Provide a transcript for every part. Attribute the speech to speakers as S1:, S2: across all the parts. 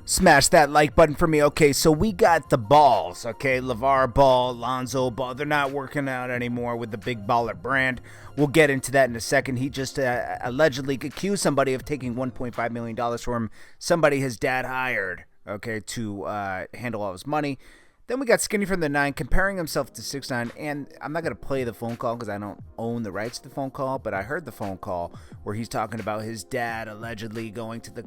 S1: Smash that like button for me. Okay, so we got the balls, okay? LeVar Ball, Lonzo Ball. They're not working out anymore with the Big Baller brand. We'll get into that in a second. He just allegedly accused somebody of taking $1.5 million from him. Somebody his dad hired, okay, to handle all his money. Then we got Skinnyfromthe9 comparing himself to 6ix9ine, and I'm not going to play the phone call because I don't own the rights to the phone call, but I heard the phone call where he's talking about his dad allegedly going to the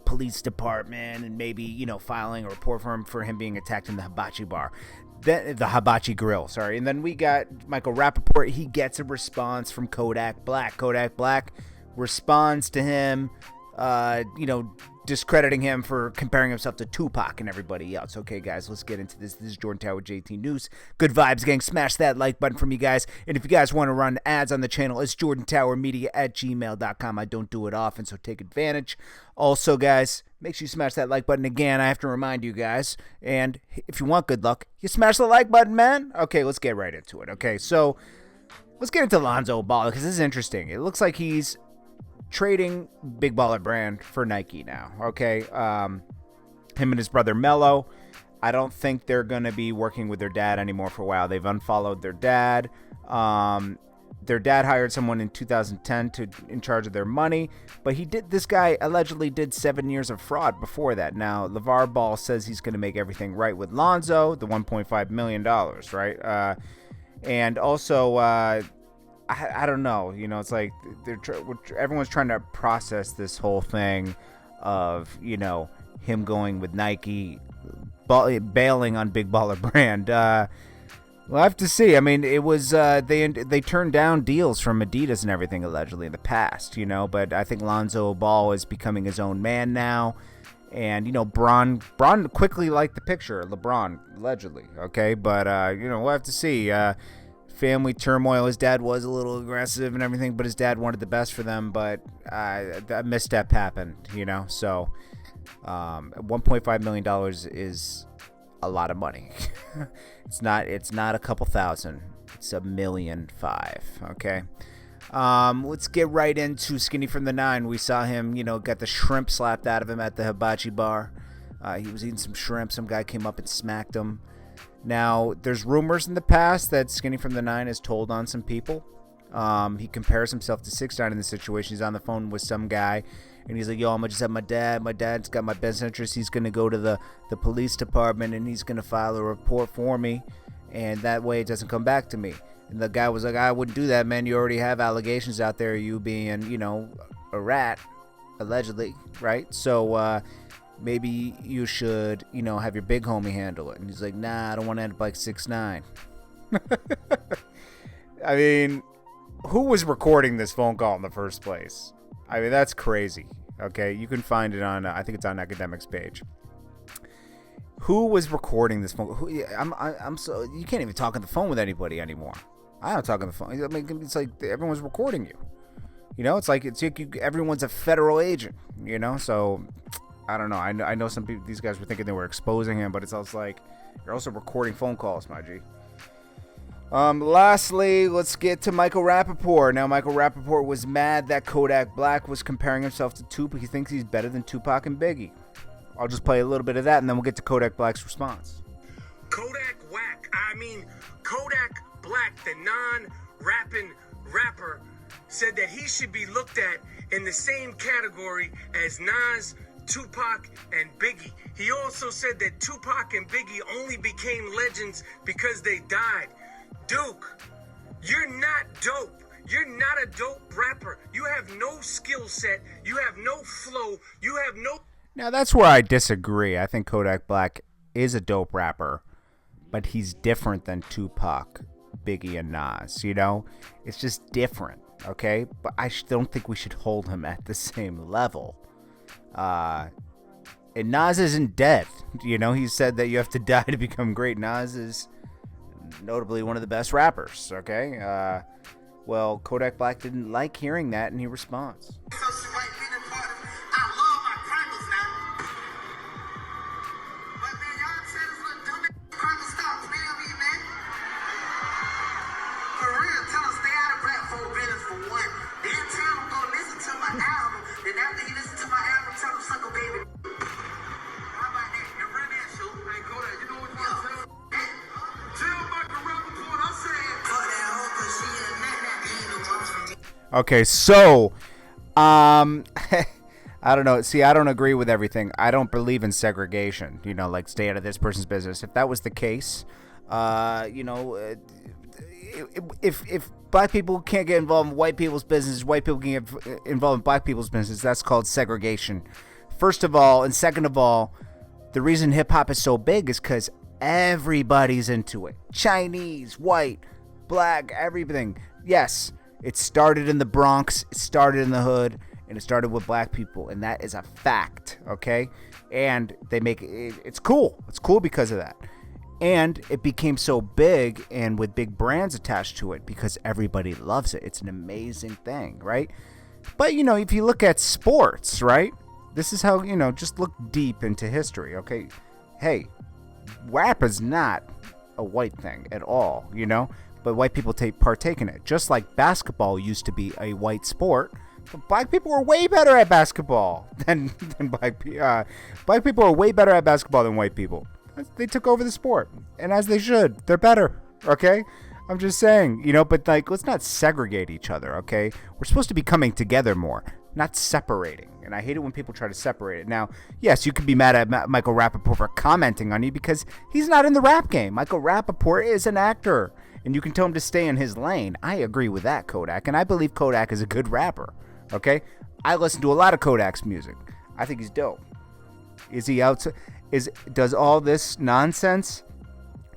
S1: police department and maybe, filing a report for him being attacked in the hibachi bar. Then the hibachi grill, sorry. And then we got Michael Rapaport. He gets a response from Kodak Black. Kodak Black responds to him, discrediting him for comparing himself to Tupac and everybody else. Okay, guys, let's get into this. This is Jordan Tower with JT News. Good vibes, gang. Smash that like button for me, guys. And if you guys want to run ads on the channel, it's jordantowermedia@gmail.com. I don't do it often, so take advantage. Also, guys, make sure you smash that like button again. I have to remind you guys. And if you want good luck, you smash the like button, man. Okay, let's get right into it. Okay, so let's get into Lonzo Ball because this is interesting. It looks like he's trading Big Baller brand for Nike now. Okay, him and his brother Mello, I don't think they're gonna be working with their dad anymore for a while. They've unfollowed their dad. Their dad hired someone in 2010 in charge of their money, but this guy allegedly did 7 years of fraud before that. Now LeVar Ball says he's gonna make everything right with Lonzo, the $1.5 million, right? And also I don't know, it's like everyone's trying to process this whole thing of, him going with Nike, bailing on Big Baller brand. We'll have to see. I mean, it was they turned down deals from Adidas and everything allegedly in the past, but I think Lonzo Ball is becoming his own man now. And, Bron quickly liked the picture, LeBron, allegedly, okay? But, we'll have to see. Family turmoil. His dad was a little aggressive and everything, but his dad wanted the best for them. But that misstep happened, so $1.5 million is a lot of money. It's not a couple thousand. It's $1.5 million. Okay. Let's get right into Skinnyfromthe9. We saw him, got the shrimp slapped out of him at the hibachi bar. He was eating some shrimp. Some guy came up and smacked him. Now, there's rumors in the past that Skinnyfromthe9 has told on some people. He compares himself to 6ix9ine in this situation. He's on the phone with some guy, and he's like, yo, I'm going to just have my dad. My dad's got my best interest. He's going to go to the police department, and he's going to file a report for me, and that way it doesn't come back to me. And the guy was like, I wouldn't do that, man. You already have allegations out there, you being, a rat, allegedly, right? So, maybe you should, have your big homie handle it. And he's like, nah, I don't want to end up like 6ix9ine. I mean, who was recording this phone call in the first place? I mean, that's crazy. Okay, you can find it on, I think it's on Academic's page. Who was recording this phone call? I'm so, you can't even talk on the phone with anybody anymore. I don't talk on the phone. I mean, it's like everyone's recording you. It's like everyone's a federal agent, so I don't know. I know some people, these guys were thinking they were exposing him, but it's also like you're also recording phone calls, my G. Lastly, let's get to Michael Rapaport. Now, Michael Rapaport was mad that Kodak Black was comparing himself to Tupac. He thinks he's better than Tupac and Biggie. I'll just play a little bit of that, and then we'll get to Kodak Black's response.
S2: Kodak Black, the non-rapping rapper, said that he should be looked at in the same category as Nas, Tupac, and Biggie. He also said that Tupac and Biggie only became legends because they died. Duke, you're not dope. You're not a dope rapper. You have no skill set. You have no flow. You have no...
S1: Now, that's where I disagree. I think Kodak Black is a dope rapper, but he's different than Tupac, Biggie, and Nas, It's just different, okay? But I don't think we should hold him at the same level. And Nas isn't dead. He said that you have to die to become great. Nas is notably one of the best rappers, okay? Well, Kodak Black didn't like hearing that, and he responds. Okay, so, I don't know. See, I don't agree with everything. I don't believe in segregation. You know, like stay out of this person's business. If that was the case, if black people can't get involved in white people's business, white people can get involved in black people's business, that's called segregation. First of all, and second of all, the reason hip hop is so big is because everybody's into it. Chinese, white, black, everything. Yes, it started in the Bronx, it started in the hood, and it started with black people, and that is a fact, okay? And they make it, it's cool. It's cool because of that. And it became so big and with big brands attached to it because everybody loves it. It's an amazing thing, right? But, you know, if you look at sports, right? This is how, you know, just look deep into history, okay? Hey, rap is not a white thing at all, you know? But white people partake in it. Just like basketball used to be a white sport, but black people are way better at basketball than black people. Black people are way better at basketball than white people. They took over the sport, and as they should. They're better, okay? I'm just saying, you know, but like, let's not segregate each other, okay? We're supposed to be coming together more, not separating. And I hate it when people try to separate it. Now, yes, you could be mad at Michael Rapaport for commenting on you because he's not in the rap game. Michael Rapaport is an actor, and you can tell him to stay in his lane. I agree with that, Kodak, and I believe Kodak is a good rapper, okay? I listen to a lot of Kodak's music. I think he's dope. Is he out to... Does all this nonsense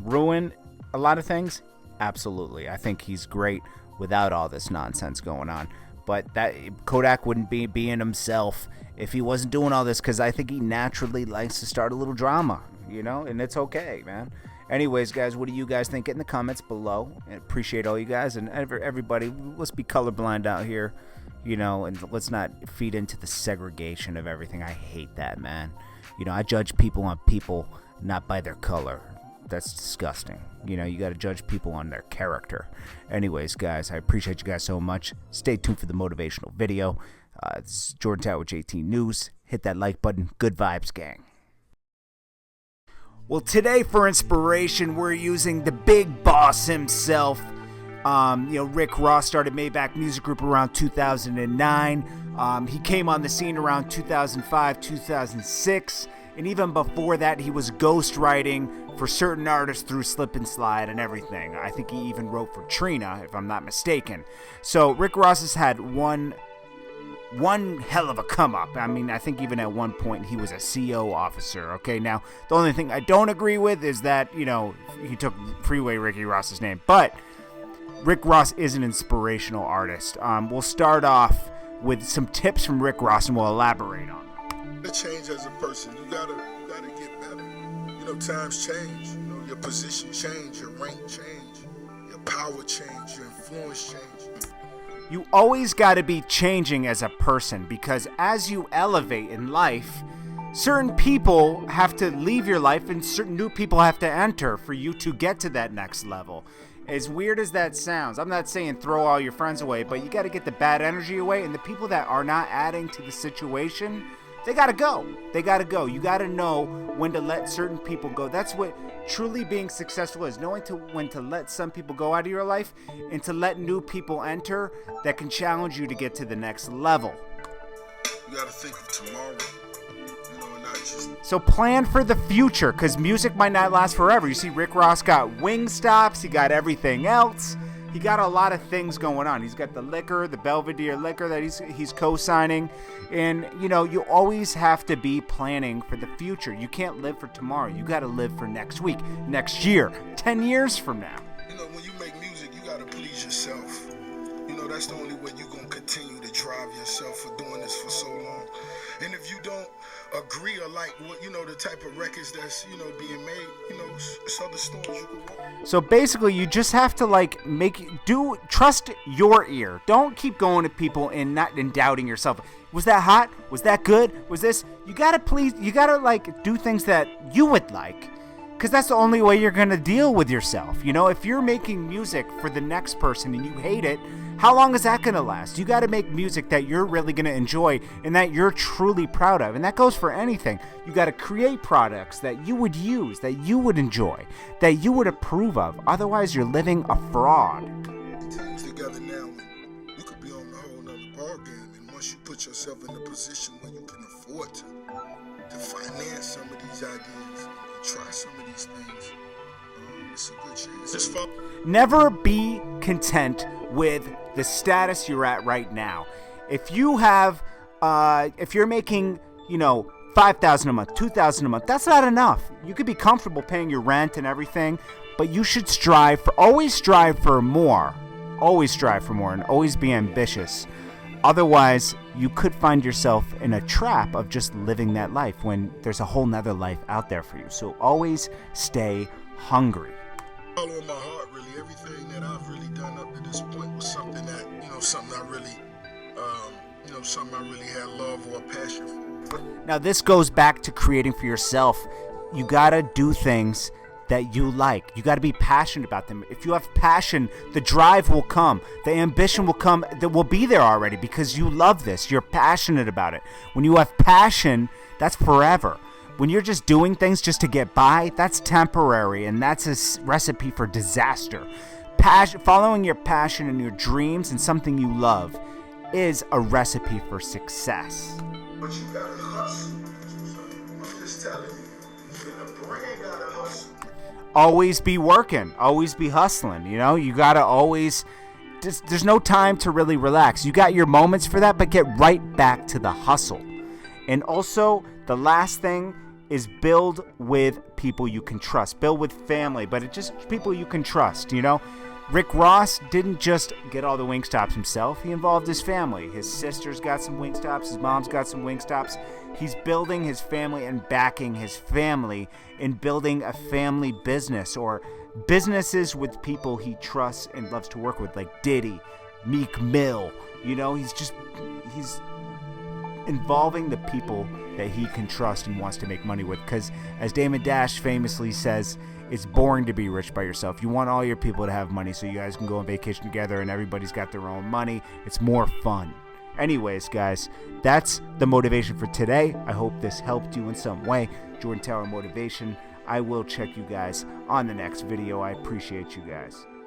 S1: ruin a lot of things? Absolutely. I think he's great without all this nonsense going on. But that Kodak wouldn't be being himself if he wasn't doing all this, because I think he naturally likes to start a little drama, you know, and it's okay, man. Anyways, guys, what do you guys think? Get in the comments below. I appreciate all you guys and everybody. Let's be colorblind out here, you know, and let's not feed into the segregation of everything. I hate that, man. You know, I judge people on people, not by their color. That's disgusting. You know, you got to judge people on their character. Anyways, guys, I appreciate you guys so much. Stay tuned for the motivational video. This is Jordan Tower with JT News. Hit that like button. Good vibes, gang. Well, today for inspiration, we're using the big boss himself. Rick Ross started Maybach Music Group around 2009. He came on the scene around 2005, 2006. And even before that, he was ghostwriting for certain artists through Slip and Slide and everything. I think he even wrote for Trina, if I'm not mistaken. So Rick Ross has had one hell of a come up. I mean, I think even at one point he was a CO officer. Okay, now the only thing I don't agree with is that, you know, he took Freeway Ricky Ross's name. But Rick Ross is an inspirational artist. We'll start off with some tips from Rick Ross and we'll elaborate on them.
S3: To change as a person, you gotta get better. You know, times change. You know, your position change, your rank change, your power change, your influence change.
S1: You always got to be changing as a person, because as you elevate in life, certain people have to leave your life and certain new people have to enter for you to get to that next level. As weird as that sounds, I'm not saying throw all your friends away, but you got to get the bad energy away, and the people that are not adding to the situation, they got to go. They got to go. You got to know when to let certain people go. That's what truly being successful is, knowing when to let some people go out of your life and to let new people enter that can challenge you to get to the next level.
S3: You got to think of tomorrow. You know, not just...
S1: So plan for the future, because music might not last forever. You see, Rick Ross got Wingstops. He got everything else. He got a lot of things going on. He's got the liquor, the Belvedere liquor that he's co-signing. And, you know, you always have to be planning for the future. You can't live for tomorrow. You got to live for next week, next year, 10 years from now.
S3: You know, when you make music, you got to please yourself. You know, that's the only way you're going to continue to drive yourself for doing this for so long. And if you don't agree or like what, you know, the type of records that's, you know, being made, you know, it's other stores you can walk.
S1: So basically, you just have to like trust your ear. Don't keep going to people and doubting yourself. Was that hot? Was that good? Was this? You gotta like do things that you would like, because that's the only way you're gonna deal with yourself. You know, if you're making music for the next person and you hate it, how long is that going to last? You got to make music that you're really going to enjoy and that you're truly proud of. And that goes for anything. You got to create products that you would use, that you would enjoy, that you would approve of. Otherwise, you're living a fraud.
S3: Teams together now, you could be on the whole put yourself in a position where you can afford to finance some of these ideas and try some of these things. It's a good chance. It's fun.
S1: Never be content with the status you're at right now. If you have, if you're making, you know, $5,000 a month, $2,000 a month, that's not enough. You could be comfortable paying your rent and everything, but you should always strive for more. Always strive for more and always be ambitious. Otherwise, you could find yourself in a trap of just living that life when there's a whole nother life out there for you. So always stay hungry.
S3: All on my heart, really. Everything that I've really done up to this point was something that, something I really, something I really had love or passion for.
S1: Now, this goes back to creating for yourself. You gotta do things that you like. You gotta be passionate about them. If you have passion, the drive will come. The ambition will come. That will be there already because you love this. You're passionate about it. When you have passion, that's forever. When you're just doing things just to get by, that's temporary, and that's a recipe for disaster. Following your passion and your dreams and something you love is a recipe for success.
S3: But you gotta hustle. I'm just telling you, the brand gotta hustle.
S1: Always be working. Always be hustling. You gotta always. There's no time to really relax. You got your moments for that, but get right back to the hustle. And also, the last thing is build with people you can trust. Build with family, but it's just people you can trust, Rick Ross didn't just get all the Wingstops himself. He involved his family. His sister's got some Wingstops. His mom's got some Wingstops. He's building his family and backing his family in building a family business or businesses with people he trusts and loves to work with, like Diddy, Meek Mill. He's involving the people that he can trust and wants to make money with, because as Damon Dash famously says, it's boring to be rich by yourself. You want all your people to have money so you guys can go on vacation together and everybody's got their own money. It's more fun. Anyways, guys, that's the motivation for today. I hope this helped you in some way. Jordan Tower Motivation. I will check you guys on the next video. I appreciate you guys.